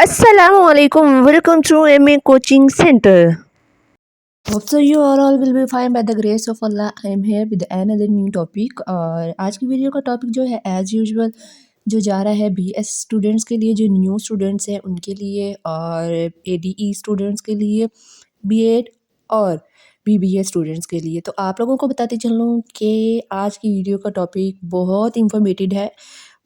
Assalamualaikum. Welcome to MA Coaching Center. Hope so you are all will be fine by the grace of Allah. I am here with another new topic. और आज की video का topic जो है as usual जो जा रहा है BS स्टूडेंट्स के लिए, जो न्यू स्टूडेंट्स हैं उनके लिए, और ADE स्टूडेंट्स के लिए, B.Ed और BBA स्टूडेंट्स के लिए। तो आप लोगों को बताते चलूँ कि आज की वीडियो का टॉपिक बहुत इंफॉर्मेटिव है।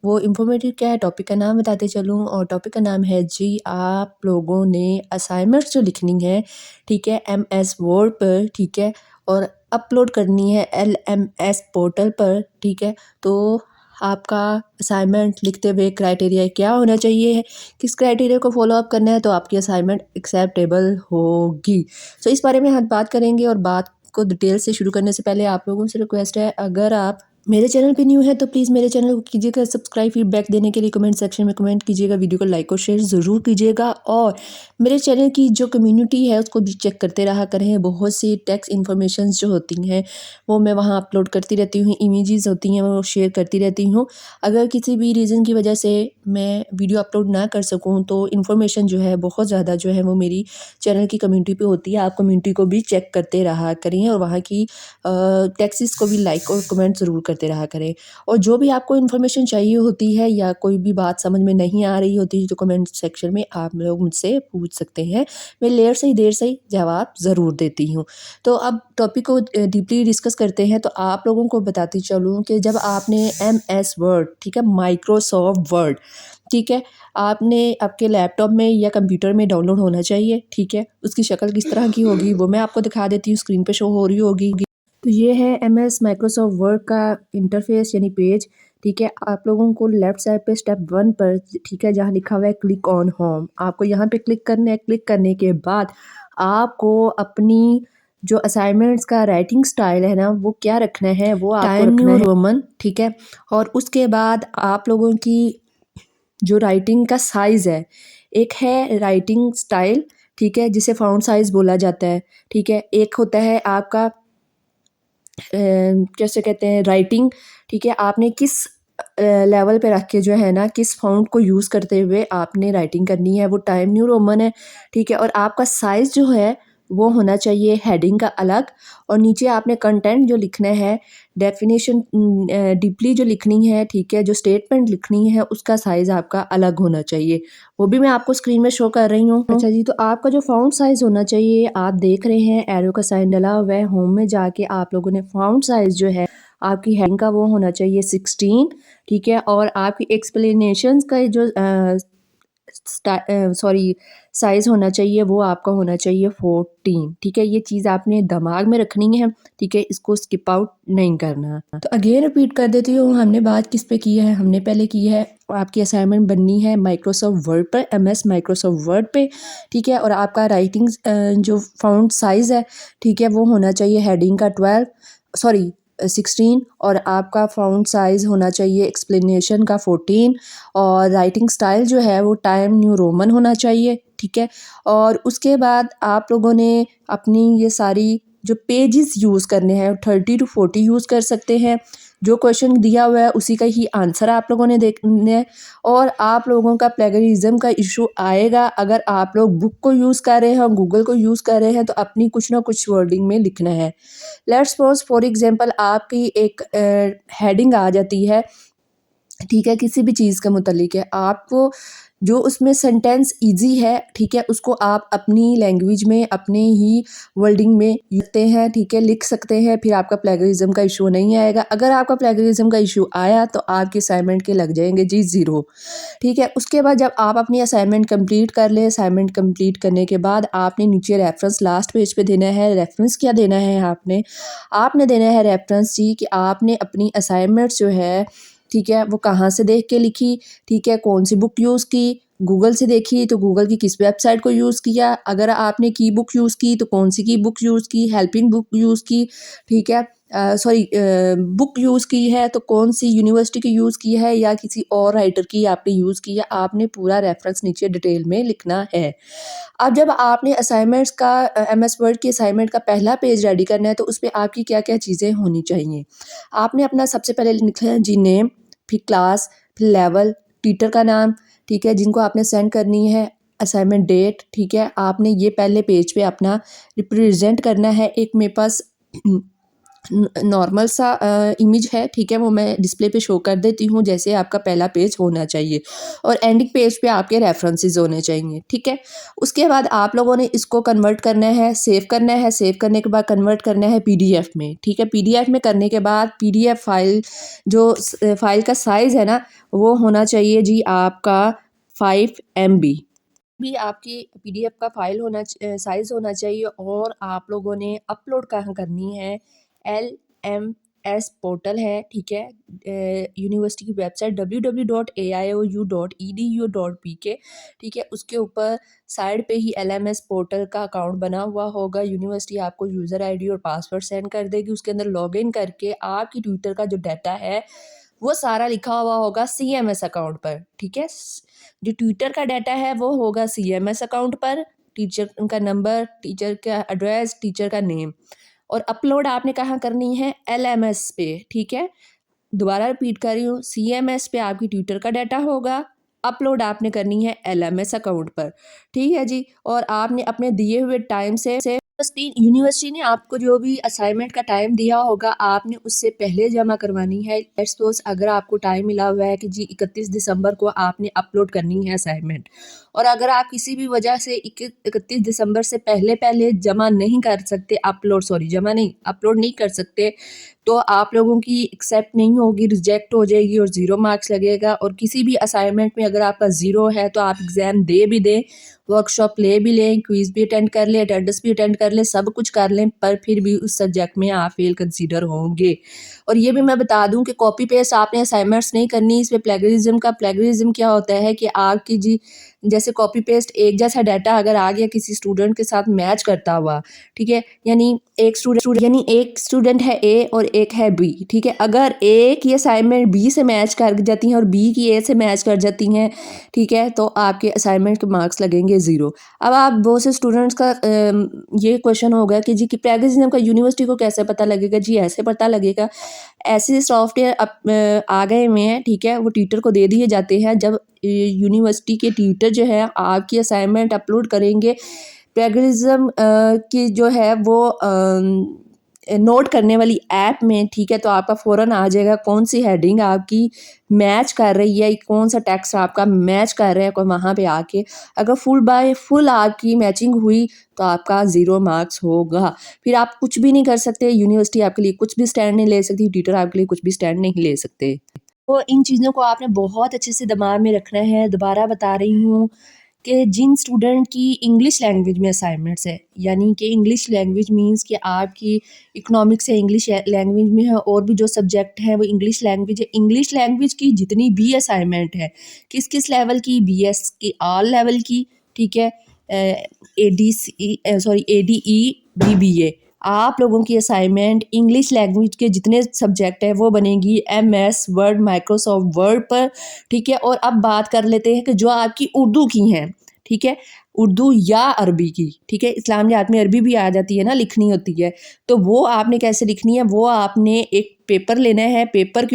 वो इन्फॉर्मेटिव क्या है, टॉपिक का नाम बताते चलूँ, और टॉपिक का नाम है जी, आप लोगों ने असाइनमेंट्स जो लिखनी है, ठीक है, MS वर्ड पर, ठीक है, और अपलोड करनी है LMS पोर्टल पर, ठीक है। तो आपका असाइनमेंट लिखते हुए क्राइटेरिया क्या होना चाहिए, किस क्राइटेरिया को फॉलो अप करना है, तो आपकी असाइनमेंट एक्सेप्टेबल होगी। तो इस बारे में हम बात करेंगे, और बात को डिटेल से शुरू करने से पहले आप लोगों से रिक्वेस्ट है, अगर आप मेरे चैनल पे न्यू है तो प्लीज़ मेरे चैनल को कीजिएगा सब्सक्राइब। फीडबैक देने के लिए कमेंट सेक्शन में कमेंट कीजिएगा, वीडियो को लाइक और शेयर ज़रूर कीजिएगा, और मेरे चैनल की जो कम्युनिटी है उसको भी चेक करते रहा करें। बहुत सी टेक्स्ट इन्फॉर्मेशन जो होती हैं वो मैं वहाँ अपलोड करती रहती हूँ, इमेजेस होती हैं वो शेयर करती रहती हूँ। अगर किसी भी रीज़न की वजह से मैं वीडियो अपलोड ना कर सकूँ तो इन्फॉर्मेशन जो है बहुत ज़्यादा जो है वो मेरी चैनल की कम्युनिटी पे होती है। आप कम्युनिटी को भी चेक करते रहा करें, और वहाँ की टेक्स्ट्स को भी लाइक और कमेंट ज़रूर करते रहा करें। और जो भी आपको इन्फॉर्मेशन चाहिए होती है या कोई भी बात समझ में नहीं आ रही होती तो कमेंट सेक्शन में आप लोग मुझसे पूछ सकते हैं, मैं लेट से ही देर से ही जवाब ज़रूर देती हूँ। तो अब टॉपिक को डीपली डिस्कस करते हैं। तो आप लोगों को बताती चलूँ कि जब आपने MS वर्ड, ठीक है, माइक्रोसॉफ्ट वर्ड, ठीक है, आपने आपके लैपटॉप में या कंप्यूटर में डाउनलोड होना चाहिए, ठीक है। उसकी शक्ल किस तरह की होगी वो मैं आपको दिखा देती हूँ, स्क्रीन पे शो हो रही होगी। तो ये है MS माइक्रोसॉफ्ट वर्ड का इंटरफेस यानी पेज, ठीक है। आप लोगों को लेफ्ट साइड पे स्टेप 1 पर, ठीक है, जहाँ लिखा हुआ है क्लिक ऑन होम, आपको यहाँ पे क्लिक करना है। क्लिक करने के बाद आपको अपनी जो असाइनमेंट्स का राइटिंग स्टाइल है ना वो क्या रखना है, वो आपको टाइम न्यू रोमन, ठीक है। और उसके बाद आप लोगों की जो राइटिंग का साइज़ है, एक है राइटिंग स्टाइल, ठीक है, जिसे फ़ॉन्ट साइज़ बोला जाता है, ठीक है। एक होता है आपका कैसे कहते हैं राइटिंग, ठीक है, आपने किस लेवल पे रख के जो है ना, किस फ़ॉन्ट को यूज़ करते हुए आपने राइटिंग करनी है, वो टाइम न्यू रोमन है, ठीक है। और आपका साइज़ जो है वो होना चाहिए हेडिंग का अलग, और नीचे आपने कंटेंट जो लिखना है, डेफिनेशन डीपली जो लिखनी है, ठीक है, जो स्टेटमेंट लिखनी है उसका साइज़ आपका अलग होना चाहिए। वो भी मैं आपको स्क्रीन में शो कर रही हूँ। अच्छा जी, तो आपका जो फ़ॉन्ट साइज़ होना चाहिए, आप देख रहे हैं एरो का साइन डला हुआ है। होम में जाके आप लोगों ने फ़ॉन्ट साइज़ जो है आपकी हेडिंग का वो होना चाहिए 16, ठीक है। और आपकी एक्सप्लेनेशंस का जो सॉरी साइज़ होना चाहिए वो आपका होना चाहिए 14, ठीक है। ये चीज़ आपने दिमाग में रखनी है, ठीक है, इसको स्किप आउट नहीं करना। तो अगेन रिपीट कर देती हूँ, हमने बात किस पे की है, हमने पहले की है आपकी असाइनमेंट बननी है माइक्रोसॉफ्ट वर्ड पर, MS माइक्रोसॉफ्ट वर्ड पे, ठीक है। और आपका राइटिंग जो फ़ॉन्ट साइज़ है, ठीक है, वो होना चाहिए हेडिंग का 16, और आपका फ़ॉन्ट साइज़ होना चाहिए एक्सप्लेनेशन का 14, और राइटिंग स्टाइल जो है वो टाइम न्यू रोमन होना चाहिए, ठीक है। और उसके बाद आप लोगों ने अपनी ये सारी जो पेजेस यूज़ करने हैं 30 to 40 यूज़ कर सकते हैं। जो क्वेश्चन दिया हुआ है उसी का ही आंसर आप लोगों ने देखना है। और आप लोगों का प्लेगरिज्म का इशू आएगा अगर आप लोग बुक को यूज़ कर रहे हैं और गूगल को यूज़ कर रहे हैं, तो अपनी कुछ ना कुछ वर्डिंग में लिखना है। लेट्स सपोज फॉर एग्जांपल आपकी एक हेडिंग आ जाती है, ठीक है, किसी भी चीज़ के मुतल्लिक है, आपको जो उसमें सेंटेंस इजी है, ठीक है, उसको आप अपनी लैंग्वेज में अपने ही वर्डिंग में लिखते हैं, ठीक है, लिख सकते हैं, फिर आपका प्लेगरिज्म का इशू नहीं आएगा। अगर आपका प्लेगरिज्म का इशू आया तो आपके असाइनमेंट के लग जाएंगे जी 0, ठीक है। उसके बाद जब आप अपनी असाइनमेंट कंप्लीट कर लें, असाइनमेंट कंप्लीट करने के बाद आपने नीचे रेफरेंस लास्ट पेज पे देना है। रेफरेंस क्या देना है, आपने देना है रेफरेंस जी, कि आपने अपनी असाइनमेंट्स जो है, ठीक है, वो कहाँ से देख के लिखी, ठीक है, कौन सी बुक यूज़ की, गूगल से देखी तो गूगल की किस वेबसाइट को यूज़ किया, अगर आपने की बुक यूज़ की तो कौन सी की बुक यूज़ की, हेल्पिंग बुक यूज़ की, ठीक है, सॉरी बुक यूज़ की है तो कौन सी यूनिवर्सिटी की यूज़ की है या किसी और राइटर की आपने यूज़ की है, आपने पूरा रेफरेंस नीचे डिटेल में लिखना है। अब जब आपने असाइनमेंट्स का MS वर्ड की असाइनमेंट का पहला पेज रेडी करना है तो उस पे आपकी क्या-क्या चीज़ें होनी चाहिए। आपने अपना सबसे पहले लिखना है जी नेम, फिर क्लास, फिर लेवल, टीचर का नाम, ठीक है, जिनको आपने सेंड करनी है असाइनमेंट डेट, ठीक है, आपने ये पहले पेज पे अपना रिप्रेजेंट करना है। एक मेरे पास नॉर्मल सा इमेज है, ठीक है, वो मैं डिस्प्ले पे शो कर देती हूँ जैसे आपका पहला पेज होना चाहिए, और एंडिंग पेज पे आपके रेफरेंसेस होने चाहिए, ठीक है। उसके बाद आप लोगों ने इसको कन्वर्ट करना है, सेव करना है, सेव करने के बाद कन्वर्ट करना है पीडीएफ में, ठीक है। पीडीएफ में करने के बाद पीडीएफ फाइल जो फाइल का साइज़ है ना, वो होना चाहिए जी आपका 5 MB भी आपकी पीडीएफ का फाइल होना साइज़ होना चाहिए। और आप लोगों ने अपलोड कहाँ करनी है, LMS पोर्टल है, ठीक है, यूनिवर्सिटी की वेबसाइट www.aiou.edu.pk, ठीक है, उसके ऊपर साइड पे ही LMS पोर्टल का अकाउंट बना हुआ होगा। यूनिवर्सिटी आपको यूज़र आईडी और पासवर्ड सेंड कर देगी, उसके अंदर लॉगिन करके आपकी ट्विटर का जो डाटा है वो सारा लिखा हुआ होगा CMS अकाउंट पर, ठीक है। जो ट्विटर का डाटा है वो होगा CMS अकाउंट पर, टीचर का नंबर, टीचर का एड्रेस, टीचर का नेम, और अपलोड आपने कहाँ करनी है, LMS पे, ठीक है। दोबारा रिपीट कर रही हूँ, CMS पे आपकी ट्विटर का डाटा होगा, अपलोड आपने करनी है LMS अकाउंट पर, ठीक है जी। और आपने अपने दिए हुए टाइम से यूनिवर्सिटी ने आपको जो भी असाइनमेंट का टाइम दिया होगा आपने उससे पहले जमा करवानी है। लेट्स सपोज अगर आपको टाइम मिला हुआ है कि जी 31 दिसंबर को आपने अपलोड करनी है असाइनमेंट, और अगर आप किसी भी वजह से 31 दिसंबर से पहले पहले जमा नहीं कर सकते, जमा नहीं, अपलोड नहीं कर सकते, तो आप लोगों की एक्सेप्ट नहीं होगी, रिजेक्ट हो जाएगी और 0 मार्क्स लगेगा। और किसी भी असाइनमेंट में अगर आपका 0 है तो आप एग्ज़ाम दे भी दें, वर्कशॉप ले भी लें, क्विज़ भी अटेंड कर लें, अटेंडेंस भी अटेंड कर लें, सब कुछ कर लें, पर फिर भी उस सब्जेक्ट में आप फेल कंसीडर होंगे। और ये भी मैं बता दूं कि कॉपी पेस्ट आपने असाइनमेंट्स नहीं करनी। इसमें प्लेगरिज्म क्या होता है कि आपकी जी जैसे कॉपी पेस्ट एक जैसा डाटा अगर आ गया किसी स्टूडेंट के साथ मैच करता हुआ, ठीक है, यानी एक स्टूडेंट है A और एक है B, ठीक है, अगर A की असाइनमेंट B से मैच कर जाती हैं और B की A से मैच कर जाती हैं, ठीक है, तो आपके असाइनमेंट के मार्क्स लगेंगे 0। अब आप बहुत से स्टूडेंट्स का ये क्वेश्चन होगा कि जी कि प्लेगरिज्म का यूनिवर्सिटी को कैसे पता लगेगा, जी ऐसे पता लगेगा, ऐसे सॉफ्टवेयर अब आ गए हुए हैं, ठीक है, वो ट्विटर को दे दिए जाते हैं। जब यूनिवर्सिटी के ट्विटर जो है आपकी असाइनमेंट अपलोड करेंगे, प्लेगरिज्म की जो है वो नोट करने वाली ऐप में, ठीक है, तो आपका फ़ौरन आ जाएगा कौन सी हेडिंग आपकी मैच कर रही है, कौन सा टेक्स्ट आपका मैच कर रहा है, को वहाँ पे आके अगर फुल बाय फुल आपकी मैचिंग हुई तो आपका 0 मार्क्स होगा। फिर आप कुछ भी नहीं कर सकते, यूनिवर्सिटी आपके लिए कुछ भी स्टैंड नहीं ले सकती, ट्विटर आपके लिए कुछ भी स्टैंड नहीं ले सकते। तो इन चीज़ों को आपने बहुत अच्छे से दिमाग में रखना है। दोबारा बता रही हूँ कि जिन स्टूडेंट की इंग्लिश लैंग्वेज में असाइनमेंट्स है, यानी कि इंग्लिश लैंग्वेज मींस कि आपकी इकोनॉमिक्स है इंग्लिश लैंग्वेज में है, और भी जो सब्जेक्ट हैं वो इंग्लिश लैंग्वेज है, इंग्लिश लैंग्वेज की जितनी भी असाइनमेंट है, किस किस लेवल की, BS की, ऑल लेवल की, ठीक है, ADE BBA, आप लोगों की असाइनमेंट इंग्लिश लैंग्वेज के जितने सब्जेक्ट है वो बनेगी MS वर्ड, माइक्रोसॉफ्ट वर्ड पर, ठीक है। और अब बात कर लेते हैं कि जो आपकी उर्दू की हैं, ठीक है, उर्दू या अरबी की, ठीक है, इस्लामियात में अरबी भी आ जाती है ना, लिखनी होती है, तो वो आपने कैसे लिखनी है, वो आपने एक पेपर लेना है, पेपर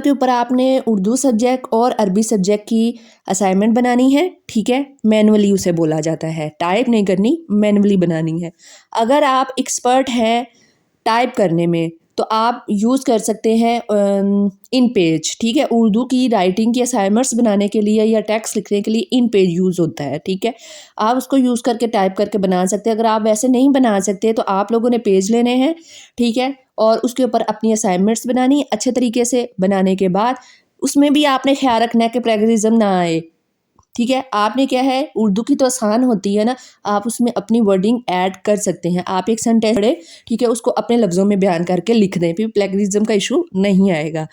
के ऊपर आपने उर्दू सब्जेक्ट और अरबी सब्जेक्ट की असाइनमेंट बनानी है, ठीक है, मैनुअली उसे बोला जाता है, टाइप नहीं करनी, मैनुअली बनानी है। अगर आप एक्सपर्ट हैं टाइप करने में तो आप यूज़ कर सकते हैं इन पेज, ठीक है, उर्दू की राइटिंग की असाइनमेंट्स बनाने के लिए या टेक्स्ट लिखने के लिए इन पेज यूज़ होता है, ठीक है, आप उसको यूज़ करके टाइप करके बना सकते हैं। अगर आप वैसे नहीं बना सकते तो आप लोगों ने पेज लेने हैं, ठीक है, और उसके ऊपर अपनी असाइनमेंट्स बनानी अच्छे तरीके से। बनाने के बाद उसमें भी आपने ख्याल रखना है कि प्लेगरिज्म ना आए, ठीक है। आपने क्या है, उर्दू की तो आसान होती है ना, आप उसमें अपनी वर्डिंग ऐड कर सकते हैं। आप एक सेंटेंस पढ़े, ठीक है, उसको अपने लफ्ज़ों में बयान करके लिख दें, फिर प्लेगरिज्म का इशू नहीं आएगा।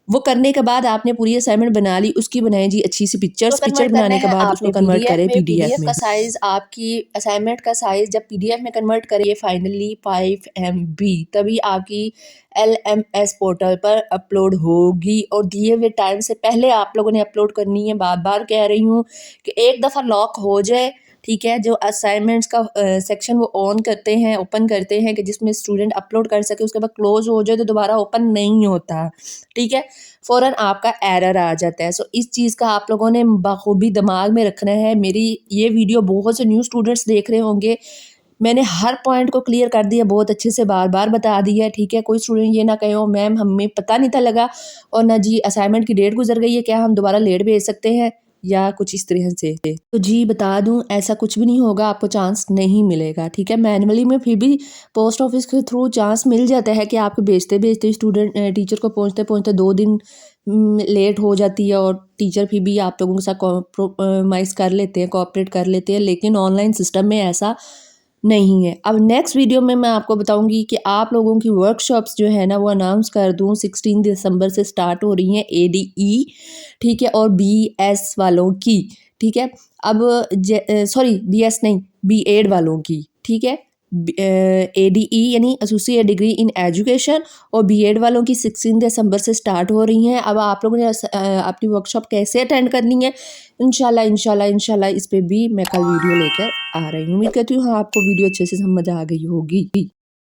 वो करने के बाद आपने पूरी असाइनमेंट बना ली, उसकी बनाई जी अच्छी सी पिक्चर बनाने के बाद उसको कन्वर्ट करें PDF में। का साइज़, आपकी असाइनमेंट का साइज़ जब PDF में कन्वर्ट करिए फाइनली 5 MB, तभी आपकी LMS पोर्टल पर अपलोड होगी, और दिए हुए टाइम से पहले आप लोगों ने अपलोड करनी है। बार बार कह रही हूँ कि एक दफ़ा लॉक हो जाए ठीक है। जो असाइनमेंट्स का सेक्शन वो ऑन करते हैं, ओपन करते हैं कि जिसमें स्टूडेंट अपलोड कर सके, उसके बाद क्लोज हो जाए तो दोबारा ओपन नहीं होता, ठीक है। फ़ौरन आपका एरर आ जाता है। सो इस चीज़ का आप लोगों ने बखूबी दिमाग में रखना है। मेरी ये वीडियो बहुत से न्यू स्टूडेंट्स देख रहे होंगे, मैंने हर पॉइंट को क्लियर कर दिया, बहुत अच्छे से बार-बार बता दिया है, ठीक है। कोई स्टूडेंट ये ना कहे ओ मैम हमें पता नहीं था लगा और ना जी असाइनमेंट की डेट गुज़र गई है, क्या हम दोबारा लेट भेज सकते हैं या कुछ इस तरह से। तो जी बता दूँ ऐसा कुछ भी नहीं होगा, आपको चांस नहीं मिलेगा, ठीक है। मैनुअली में फिर भी पोस्ट ऑफिस के थ्रू चांस मिल जाता है कि आपको भेजते-भेजते स्टूडेंट टीचर को पहुँचते-पहुँचते 2 दिन लेट हो जाती है और टीचर फिर भी आप लोगों के साथ कॉम्प्रोमाइज़ कर लेते हैं, कोऑपरेट कर लेते हैं, लेकिन ऑनलाइन सिस्टम में ऐसा नहीं है। अब नेक्स्ट वीडियो में मैं आपको बताऊंगी कि आप लोगों की वर्कशॉप्स जो है ना वो अनाउंस कर दूं, 16 दिसंबर से स्टार्ट हो रही हैं एडीई, ठीक है, और बीएस वालों की, ठीक है। अब सॉरी बीएस नहीं, बीएड वालों की, ठीक है। एडीई यानी एसोसिएट डिग्री इन एजुकेशन और बीएड वालों की 16 दिसंबर से स्टार्ट हो रही हैं। अब आप लोगों ने अपनी वर्कशॉप कैसे अटेंड करनी है, इंशाल्लाह इंशाल्लाह इंशाल्लाह इस पे भी मैं कल वीडियो लेकर आ रही हूँ। उम्मीद करती हूँ हाँ आपको वीडियो अच्छे से समझ आ गई होगी।